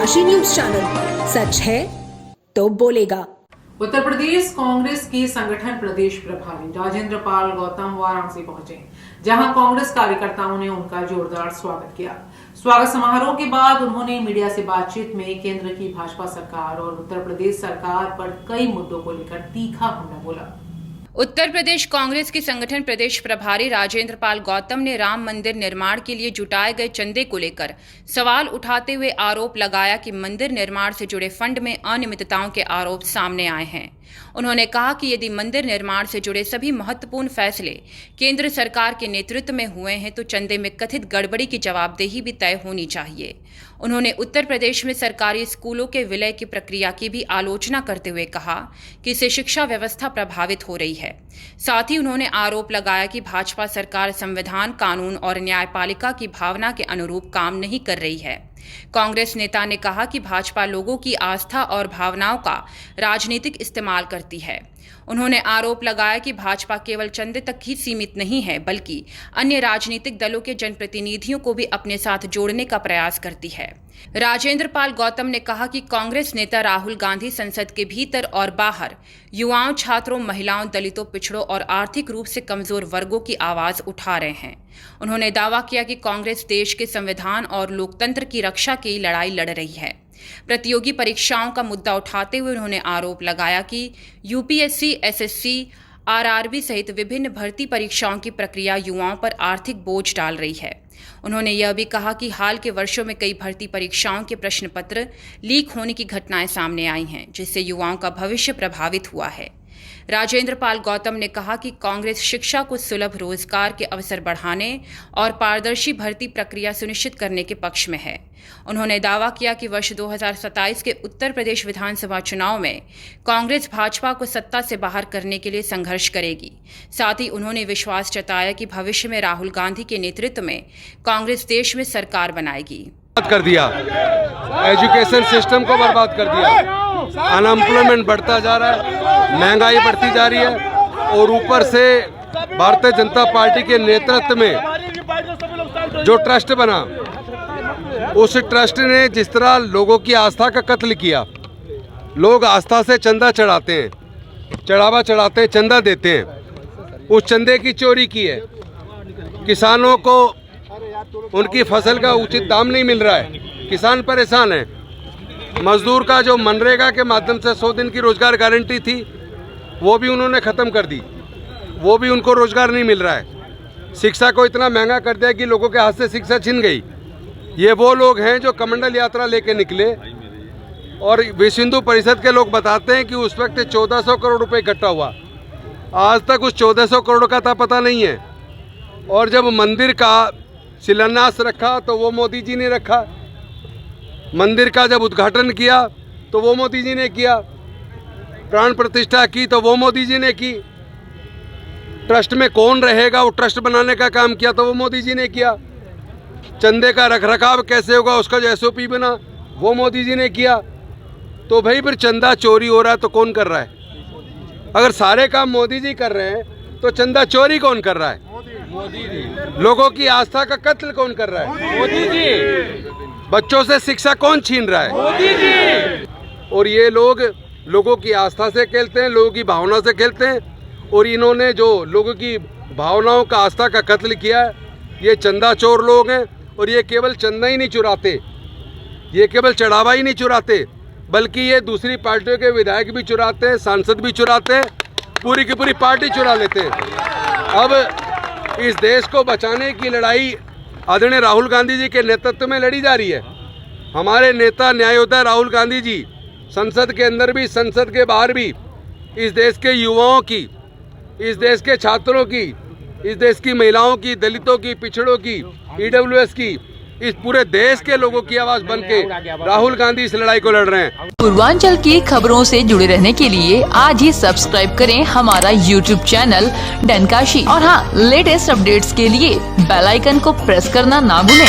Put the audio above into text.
डनकाशी news channel, सच है तो बोलेगा। उत्तर प्रदेश कांग्रेस के संगठन प्रदेश प्रभारी राजेंद्र पाल गौतम वाराणसी पहुंचे, जहां कांग्रेस कार्यकर्ताओं ने उनका जोरदार स्वागत किया। स्वागत समारोह के बाद उन्होंने मीडिया से बातचीत में केंद्र की भाजपा सरकार और उत्तर प्रदेश सरकार पर कई मुद्दों को लेकर तीखा हमला बोला। उत्तर प्रदेश कांग्रेस के संगठन प्रदेश प्रभारी राजेंद्र पाल गौतम ने राम मंदिर निर्माण के लिए जुटाए गए चंदे को लेकर सवाल उठाते हुए आरोप लगाया कि मंदिर निर्माण से जुड़े फंड में अनियमितताओं के आरोप सामने आए हैं। उन्होंने कहा कि यदि मंदिर निर्माण से जुड़े सभी महत्वपूर्ण फैसले केंद्र सरकार के नेतृत्व में हुए हैं तो चंदे में कथित गड़बड़ी की जवाबदेही भी तय होनी चाहिए। उन्होंने उत्तर प्रदेश में सरकारी स्कूलों के विलय की प्रक्रिया की भी आलोचना करते हुए कहा कि इससे शिक्षा व्यवस्था प्रभावित हो रही है। साथ ही उन्होंने आरोप लगाया कि भाजपा सरकार संविधान, कानून और न्यायपालिका की भावना के अनुरूप काम नहीं कर रही है। कांग्रेस नेता ने कहा कि भाजपा लोगों की आस्था और भावनाओं का राजनीतिक इस्तेमाल करती है। उन्होंने आरोप लगाया कि भाजपा केवल चंदे तक ही सीमित नहीं है, बल्कि अन्य राजनीतिक दलों के जनप्रतिनिधियों को भी अपने साथ जोड़ने का प्रयास करती है। राजेंद्र पाल गौतम ने कहा कि कांग्रेस नेता राहुल गांधी संसद के भीतर और बाहर युवाओं, छात्रों, महिलाओं, दलितों, पिछड़ों और आर्थिक रूप से कमजोर वर्गों की आवाज उठा रहे हैं। उन्होंने दावा किया कि कांग्रेस देश के संविधान और लोकतंत्र की रक्षा की लड़ाई लड़ रही है। प्रतियोगी परीक्षाओं का मुद्दा उठाते हुए उन्होंने आरोप लगाया कि यूपीएससी, एसएससी, आरआरबी सहित विभिन्न भर्ती परीक्षाओं की प्रक्रिया युवाओं पर आर्थिक बोझ डाल रही है। उन्होंने यह भी कहा कि हाल के वर्षों में कई भर्ती परीक्षाओं के प्रश्न पत्र लीक होने की घटनाएं सामने आई हैं, जिससे युवाओं का भविष्य प्रभावित हुआ है। राजेंद्र पाल गौतम ने कहा कि कांग्रेस शिक्षा को सुलभ, रोजगार के अवसर बढ़ाने और पारदर्शी भर्ती प्रक्रिया सुनिश्चित करने के पक्ष में है। उन्होंने दावा किया कि वर्ष 2027 के उत्तर प्रदेश विधानसभा चुनाव में कांग्रेस भाजपा को सत्ता से बाहर करने के लिए संघर्ष करेगी। साथ ही उन्होंने विश्वास जताया कि भविष्य में राहुल गांधी के नेतृत्व में कांग्रेस देश में सरकार बनाएगी। कर दिया, एजुकेशन सिस्टम को बर्बाद कर दिया, अनएम्प्लॉयमेंट बढ़ता जा रहा है, महंगाई बढ़ती जा रही है और ऊपर से भारतीय जनता पार्टी के नेतृत्व में जो ट्रस्ट बना, उस ट्रस्ट ने जिस तरह लोगों की आस्था का कत्ल किया। लोग आस्था से चंदा चढ़ाते हैं, चढ़ावा चढ़ाते हैं, चंदा देते हैं, उस चंदे की चोरी की है। किसानों को उनकी फसल का उचित दाम नहीं मिल रहा है, किसान परेशान है। मजदूर का जो मनरेगा के माध्यम से 100 दिन की रोजगार गारंटी थी, वो भी उन्होंने ख़त्म कर दी, वो भी उनको रोजगार नहीं मिल रहा है। शिक्षा को इतना महंगा कर दिया कि लोगों के हाथ से शिक्षा छिन गई। ये वो लोग हैं जो कमंडल यात्रा लेके निकले और विश्व हिंदू परिषद के लोग बताते हैं कि उस वक्त 1400 करोड़ रुपए इकट्ठा हुआ। आज तक उस 1400 करोड़ का था पता नहीं है। और जब मंदिर का शिलान्यास रखा तो वो मोदी जी ने रखा, मंदिर का जब उद्घाटन किया तो वो मोदी जी ने किया, प्राण प्रतिष्ठा की तो वो मोदी जी ने की, ट्रस्ट में कौन रहेगा वो ट्रस्ट बनाने का काम किया तो वो मोदी जी ने किया, चंदे का रखरखाव कैसे होगा उसका जो एसओपी बना वो मोदी जी ने किया। तो भाई फिर चंदा चोरी हो रहा है तो कौन कर रहा है? अगर सारे काम मोदी जी कर रहे हैं तो चंदा चोरी कौन कर रहा है? मोदी जी। लोगों की आस्था का कत्ल कौन कर रहा है? मोदी जी। बच्चों से शिक्षा कौन छीन रहा है? मोदी जी। और ये लोग लोगों की आस्था से खेलते हैं, लोगों की भावना से खेलते हैं। और इन्होंने जो लोगों की भावनाओं का, आस्था का कत्ल किया है, ये चंदा चोर लोग हैं। और ये केवल चंदा ही नहीं चुराते, ये केवल चढ़ावा ही नहीं चुराते, बल्कि ये दूसरी पार्टियों के विधायक भी चुराते हैं, सांसद भी चुराते हैं, पूरी की पूरी पार्टी चुरा लेते हैं। अब इस देश को बचाने की लड़ाई आदरणीय राहुल गांधी जी के नेतृत्व में लड़ी जा रही है। हमारे नेता न्यायोदय राहुल गांधी जी संसद के अंदर भी, संसद के बाहर भी इस देश के युवाओं की, इस देश के छात्रों की, इस देश की महिलाओं की, दलितों की, पिछड़ों की, ईडब्ल्यूएस की, इस पूरे देश के लोगों की आवाज बनके राहुल गांधी इस लड़ाई को लड़ रहे हैं। पूर्वांचल की खबरों से जुड़े रहने के लिए आज ही सब्सक्राइब करें हमारा YouTube चैनल डनकाशी और हाँ, लेटेस्ट अपडेट्स के लिए बेल आइकन को प्रेस करना ना भूलें।